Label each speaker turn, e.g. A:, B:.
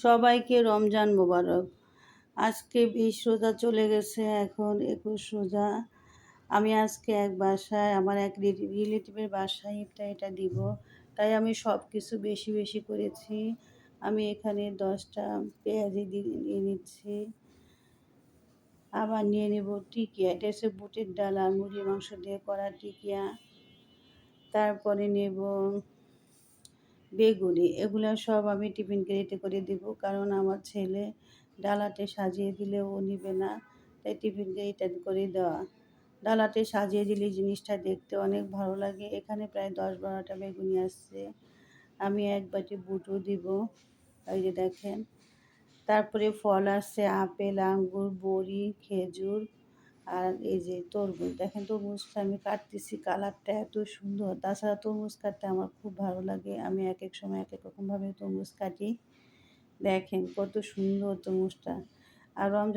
A: সবাইকে রমজান মোবারক। আজকে 20 রোজা চলে গেছে, এখন 21 রোজা। আমি আজকে আমার এক রিলেটিভের বাসায় এটা দিব, তাই আমি সব কিছু বেশি বেশি করেছি। আমি এখানে 10টা পেঁয়াজি নিয়ে নিচ্ছি। আবার নিয়ে নেব টিকিয়া, এটা হচ্ছে বুটের ডাল আর মুরগির মাংস দিয়ে করা টিকিয়া। তারপরে নেব বেগুনি, এগুলো সব আমি টিফিন ক্যারিতে করে দেব, কারণ আমার ছেলে ডালাতে সাজিয়ে দিলে ও নিবে না, তাই টিফিন ক্যারিতে করে দেওয়া। ডালাতে সাজিয়ে দিলে জিনিসটা দেখতে অনেক ভালো লাগে। এখানে প্রায় 10-12টা বেগুনি আসছে। আমি এক বাটি বুটও দিব, এই যে দেখেন। তারপরে ফল আসছে আপেল, আঙ্গুর, বড়ি, খেজুর আর এই যে তরমুজ। দেখেন তরমুজটা আমি কাটতেছি, কালারটা এত সুন্দর। তাছাড়া তরমুজ কাটতে আমার খুব ভালো লাগে। আমি এক এক সময় এক এক রকমভাবে তরমুজ কাটি। দেখেন কত সুন্দর তরমুজটা। আর রমজান